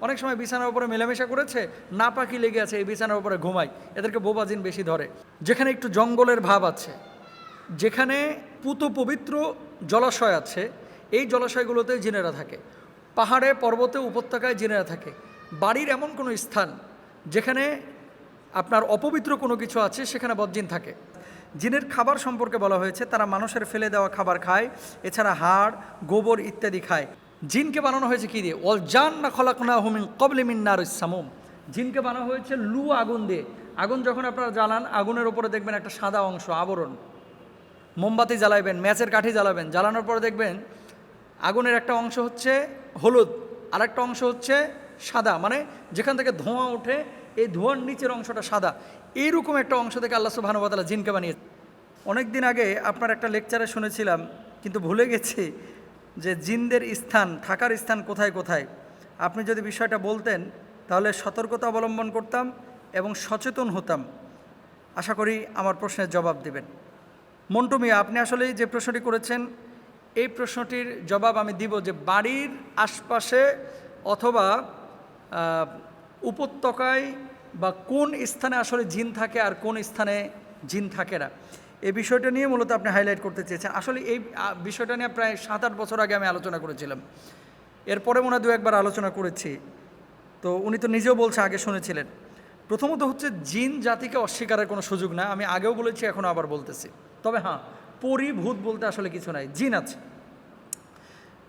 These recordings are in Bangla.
অনেক সময় বিছানার উপরে মেলামেশা করেছে, নাপাকি লেগে আছে, এই বিছানার উপরে ঘুমায়, এদেরকে বোবা জিন বেশি ধরে। যেখানে একটু জঙ্গলের ভাব আছে, যেখানে পুত পবিত্র জলাশয় আছে, এই জলাশয়গুলোতে জিনেরা থাকে। পাহাড়ে, পর্বতে, উপত্যকায় জিনেরা থাকে। বাড়ির এমন কোনো স্থান যেখানে আপনার অপবিত্র কোনো কিছু আছে, সেখানে বদজিন থাকে। জিনের খাবার সম্পর্কে বলা হয়েছে, তারা মানুষের ফেলে দেওয়া খাবার খায়, এছাড়া হাড়, গোবর ইত্যাদি খায়। জিনকে বানানো হয়েছে কী দিয়ে? ওয়াল জান্না খলাকনাহু মিন ক্বাবলি মিন নারিস সামুম। জিনকে বানানো হয়েছে লু আগুন দিয়ে। আগুন যখন আপনারা জ্বালান, আগুনের উপরে দেখবেন একটা সাদা অংশ, আবরণ। মোমবাতি জ্বালাবেন, ম্যাচের কাঠি জ্বালাবেন, জ্বালানোর পরে দেখবেন আগুনের একটা অংশ হচ্ছে হলুদ, আর একটা অংশ হচ্ছে সাদা, মানে যেখান থেকে ধোঁয়া ওঠে এই ধোঁয়ার নিচের অংশটা সাদা। এইরকম একটা অংশ থেকে আল্লাহ সুবহানাহু ওয়া তাআলা জিনকে বানিয়েছে। অনেক দিন আগে আপনার একটা লেকচারে শুনেছিলাম, কিন্তু ভুলে গেছি যে জিনদের স্থান, থাকার স্থান কোথায় কোথায়। আপনি যদি বিষয়টা বলতেন তাহলে সতর্কতা অবলম্বন করতাম এবং সচেতন হতাম। আশা করি আমার প্রশ্নের জবাব দেবেন। মন্টু মিয়া, আপনি আসলে যে প্রশ্নটি করেছেন, এই প্রশ্নটির জবাব আমি দিব যে বাড়ির আশপাশে অথবা উপত্যকায় বা কোন স্থানে আসলে জিন থাকে আর কোন স্থানে জিন থাকে না, এই বিষয়টা নিয়ে মূলত আপনি হাইলাইট করতে চেয়েছেন। আসলে এই বিষয়টা নিয়ে প্রায় 7-8 বছর আগে আমি আলোচনা করেছিলাম। এরপরে মনে হয় 2-1 বার আলোচনা করেছি। তো উনি তো নিজেও বলছে, আগে শুনেছিলেন। প্রথমত হচ্ছে, জিন জাতিকে অস্বীকারের কোনো সুযোগ না, আমি আগেও বলেছি, এখনও আবার বলতেছি। তবে হ্যাঁ, পরিভূত বলতে আসলে কিছু নাই, জিন আছে।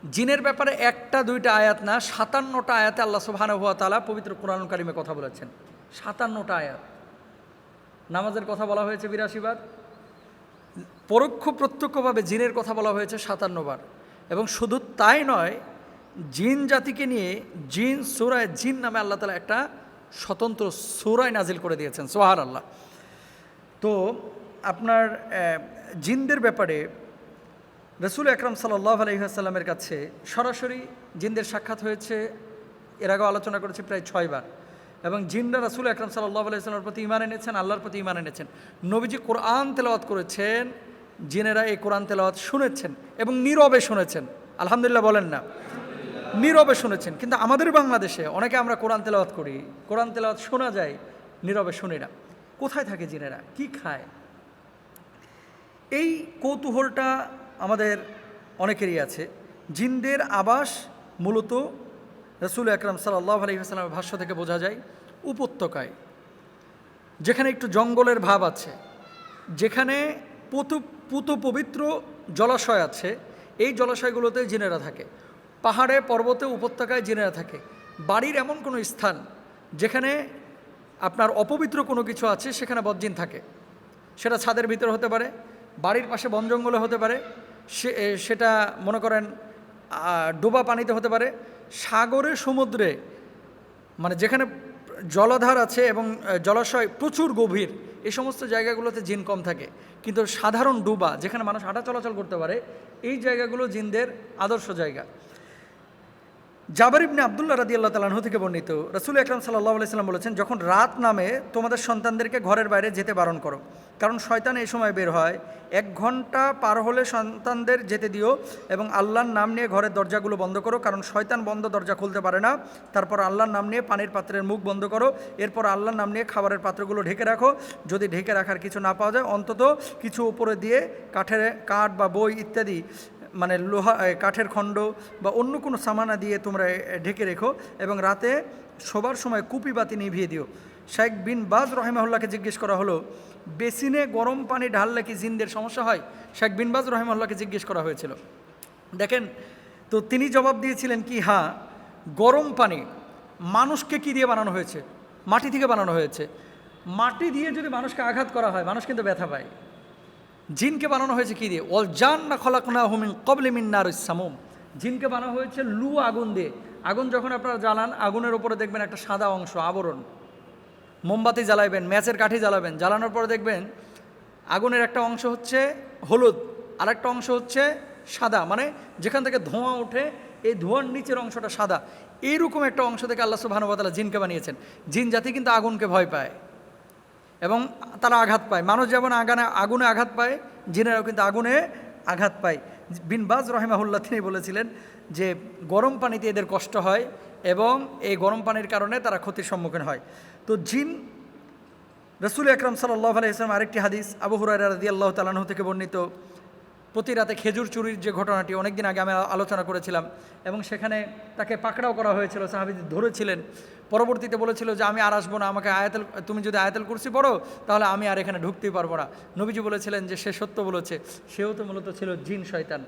জিনের ব্যাপারে 1-2টা আয়াত না, 57টা আয়াতে আল্লাহ সুবহানাহু ওয়া তাআলা পবিত্র কোরআনুল কারিমে কথা বলেছেন। 57টা আয়াত। নামাজের কথা বলা হয়েছে 82 বার, পরোক্ষ প্রত্যক্ষভাবে জিনের কথা বলা হয়েছে 57 বার। এবং শুধু তাই নয়, জিন জাতিকে নিয়ে জিন সূরায়ে জিন নামে আল্লাহ তাআলা একটা স্বতন্ত্র সূরা নাজিল করে দিয়েছেন। সুবহানাল্লাহ। তো আপনার জিনদের ব্যাপারে রাসূল আকরাম সাল্লাল্লাহু আলাইহি ওয়াসাল্লামের কাছে সরাসরি জিনদের সাক্ষাৎ হয়েছে, এর আগেও আলোচনা করেছি, প্রায় 6 বার। এবং জিনরা রাসূল আকরাম সাল্লাল্লাহু আলাইহি ওয়াসাল্লামের প্রতি ঈমান এনেছেন, আল্লাহর প্রতি ঈমান এনেছেন। নবীজি কোরআন তেলাওয়াত করেছেন, জিনেরা এই কোরআন তেলাওয়াত শুনেছেন এবং নীরবে শুনেছেন। আলহামদুলিল্লাহ বলেন না? নীরবে শুনেছেন। কিন্তু আমাদের বাংলাদেশে অনেকে আমরা কোরআন তেলাওয়াত করি, কোরআন তেলাওয়াত শোনা যায়, নীরবে শুনি না। কোথায় থাকে জিনেরা, কি খায়? এই কৌতূহলটা আমাদের অনেকেরই আছে। জিনদের আবাস মূলত রাসূল আকরাম সাল্লাল্লাহু আলাইহি ওয়াসাল্লামের ভাষ্য থেকে বোঝা যায় উপত্যকায়, যেখানে একটু জঙ্গলের ভাব আছে, যেখানে পুত পবিত্র জলাশয় আছে, এই জলাশয়গুলোতে জিনেরা থাকে। পাহাড়ে, পর্বতে, উপত্যকায় জিনেরা থাকে। বাড়ির এমন কোনো স্থান যেখানে আপনার অপবিত্র কোনো কিছু আছে, সেখানে বদজিন থাকে। সেটা ছাদের ভিতরে হতে পারে, বাড়ির পাশে বন জঙ্গলে হতে পারে, সেটা মনে করেন ডোবা পানিতে হতে পারে, সাগরে, সমুদ্রে, মানে যেখানে জলাধার আছে এবং জলাশয় প্রচুর গভীর, এই সমস্ত জায়গাগুলোতে জিন কম থাকে। কিন্তু সাধারণ ডোবা, যেখানে মানুষ হাঁটা চলাচল করতে পারে, এই জায়গাগুলো জিনদের আদর্শ জায়গা। জাবের ইবনে আব্দুল্লাহ রাদিয়াল্লাহু তাআলা আনহু থেকে বর্ণিত, রাসূল আকরাম সাল্লাল্লাহু আলাইহি ওয়াসাল্লাম বলেছেন, যখন রাত নামে তোমাদের সন্তানদেরকে ঘরের বাইরে যেতে বারণ করো, কারণ শয়তান এই সময় বের হয়। 1 ঘন্টা পার হলে সন্তানদের যেতে দিও এবং আল্লাহর নাম নিয়ে ঘরের দরজাগুলো বন্ধ করো, কারণ শয়তান বন্ধ দরজা খুলতে পারে না। তারপর আল্লাহর নাম নিয়ে পানির পাত্রের মুখ বন্ধ করো, এরপর আল্লাহর নাম নিয়ে খাবারের পাত্রগুলো ঢেকে রাখো। যদি ঢেকে রাখার কিছু না পাওয়া যায়, অন্তত কিছু উপরে দিয়ে কাঠ বা বই ইত্যাদি, মানে লোহা, কাঠের খণ্ড বা অন্য কোনো সামানা দিয়ে তোমরা ঢেকে রেখো এবং রাতে শোবার সময় কুপি বাতি নিভিয়ে দিও। শেখ বিন বাজ রহিমাহুল্লাহকে জিজ্ঞেস করা হলো, বেসিনে গরম পানি ঢাললে কি জিনদের সমস্যা হয়? শেখ বিন বাজ রহিমাহুল্লাহকে জিজ্ঞেস করা হয়েছিল। দেখেন, তো তিনি জবাব দিয়েছিলেন কি, হ্যাঁ, গরম পানি মানুষকে কি দিয়ে বানানো হয়েছে? মাটি থেকে বানানো হয়েছে। মাটি দিয়ে যদি মানুষকে আঘাত করা হয়, মানুষ কিন্তু ব্যথা পায়। জিনকে বানানো হয়েছে কি দিয়ে? ওয়াল জান্না খলাকনাহু মিন ক্বাবলি মিন নারিস সামুম। জিনকে বানানো হয়েছে লু আগুন দিয়ে। আগুন যখন আপনারা জ্বালান, আগুনের উপরে দেখবেন একটা সাদা অংশ, আবরণ। মোমবাতি জ্বালাবেন, ম্যাচের কাঠি জ্বালাবেন, জ্বালানোর পরে দেখবেন আগুনের একটা অংশ হচ্ছে হলুদ, আর একটা অংশ হচ্ছে সাদা, মানে যেখান থেকে ধোঁয়া ওঠে এই ধোঁয়ার নিচের অংশটা সাদা। এইরকম একটা অংশ থেকে আল্লাহ সুবহানাহু ওয়া তাআলা জিনকে বানিয়েছেন। জিন জাতি কিন্তু আগুনকে ভয় পায় এবং তারা আঘাত পায়। মানুষ যেমন আগুনে আঘাত পায়, জিনেরাও কিন্তু আগুনে আঘাত পায়। বিন বাজ রহিমাহুল্লাহ তিনি বলেছিলেন যে গরম পানিতে এদের কষ্ট হয় এবং এই গরম পানির কারণে তারা ক্ষতির সম্মুখীন হয়। তো জিন, রসুল আকরাম সাল্লাল্লাহু আলাইহি ওয়াসাল্লাম আরেকটি হাদিস আবু হুরায়রা রাদিয়াল্লাহু তাআলা আনহু থেকে বর্ণিত, প্রতি রাতে খেজুর চুরির যে ঘটনাটি অনেক দিন আগে আমি আলোচনা করেছিলাম, এবং সেখানে তাকে পাকড়াও করা হয়েছিল, সাহাবী ধরেছিলেন, পরবর্তীতে বলেছিল যে আমি আর আসবো না, আমাকে তুমি যদি আয়াতুল কুরসি পড়ো তাহলে আমি আর এখানে ঢুকতেই পারবো না। নবীজি বলেছিলেন যে সে সত্য বলেছে, সেও তো মূলত ছিল জিন শয়তান।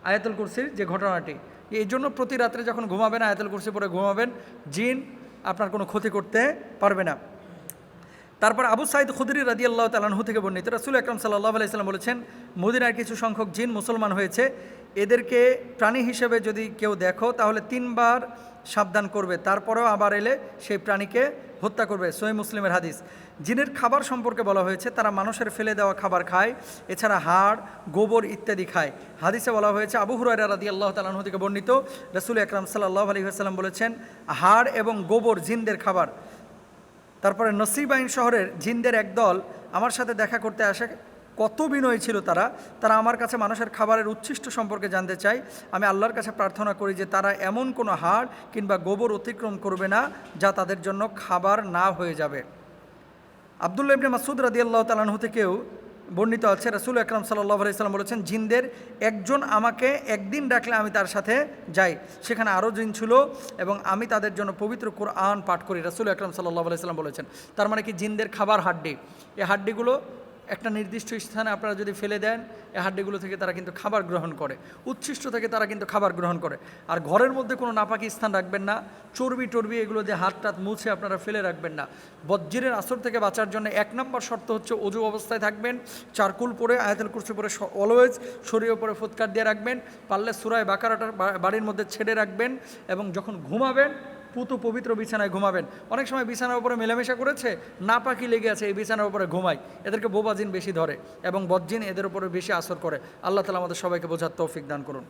আয়াতুল কুরসির যে ঘটনাটি, এই জন্য প্রতি রাত্রে যখন ঘুমাবেন আয়াতুল কুরসি পড়ে ঘুমাবেন, জিন আপনার কোনো ক্ষতি করতে পারবে না। তারপর আবু সাঈদ খুদরি রাদিয়াল্লাহু তাআলা আনহু থেকে বর্ণিত, রাসূল আকরাম সাল্লাল্লাহু আলাইহি ওয়াসাল্লাম বলেছেন, মদিনার কিছু সংখ্যক জিন মুসলমান হয়েছে, এদেরকে প্রাণী হিসেবে যদি কেউ দেখো তাহলে 3 বার সাবধান করবে, তারপরেও আবার এলে সেই প্রাণীকে হত্যা করবে। সহিহ মুসলিমের হাদিস। জিনের খাবার সম্পর্কে বলা হয়েছে তারা মানুষের ফেলে দেওয়া খাবার খায়, এছাড়া হাড়, গোবর ইত্যাদি খায়। হাদিসে বলা হয়েছে, আবু হুরায়রা রাদিয়াল্লাহু তাআলা আনহু থেকে বর্ণিত, রাসূল আকরাম সাল্লাল্লাহু আলাইহি ওয়াসাল্লাম বলেছেন, হাড় এবং গোবর জিনদের খাবার। তারপরে নসিবাইন শহরের জিনদের একদল আমার সাথে দেখা করতে আসে, কত বিনয়ী ছিল তারা। আমার কাছে মানুষের খাবারের উচ্ছিষ্ট সম্পর্কে জানতে চাই। আমি আল্লাহর কাছে প্রার্থনা করি যে তারা এমন কোনো হাড় কিংবা গোবর অতিক্রম করবে না যা তাদের জন্য খাবার না হয়ে যাবে। আব্দুল্লাহ ইবনে মাসউদ রাদিয়াল্লাহু তাআলা আনহু থেকেও বর্ণিত আছে, রাসূল আকরাম সাল্লাল্লাহু আলাইহি ওয়াসাল্লাম বলেছেন, জিনদের একজন আমাকে একদিন ডাকলে আমি তার সাথে যাই, সেখানে আরও জিন ছিল এবং আমি তাদের জন্য পবিত্র কোরআন পাঠ করি। রাসূল আকরাম সাল্লাল্লাহু আলাইহি ওয়াসাল্লাম বলেছেন, তার মানে কি জিনদের খাবার হাড্ডি, এই হাড্ডিগুলো একটা নির্দিষ্ট স্থানে আপনারা যদি ফেলে দেন, এই হাড্ডিগুলো থেকে তারা কিন্তু খাবার গ্রহণ করে, উচ্ছিষ্ট থেকে তারা কিন্তু খাবার গ্রহণ করে। আর ঘরের মধ্যে কোনো নাপাকি স্থান রাখবেন না, চর্বি টর্বি এগুলো দিয়ে হাত টাত মুছে আপনারা ফেলে রাখবেন না। বজ্রের আসর থেকে বাঁচার জন্য 1 নম্বর শর্ত হচ্ছে অজু অবস্থায় থাকবেন, চারকুল পরে আয়াতুল কুরসি পরে অলওয়েজ শরীরের উপরে ফুৎকার দিয়ে রাখবেন, পারলে সূরা বাকারাটা বাড়ির মধ্যে ছেড়ে রাখবেন, এবং যখন ঘুমাবেন পুতু পবিত্র বিছানায় ঘুমাবেন। অনেক সময় বিছানার উপরে মেলামেশা করেছে, নাপাকি লেগে আছে, এই বিছানার উপরে ঘুমায়, এদেরকে বোবা জিন বেশি ধরে এবং বজ্জিন এদের উপরে বেশি আসর করে। আল্লাহ তাআলা আমাদের সবাইকে বোঝার তৌফিক দান করুন।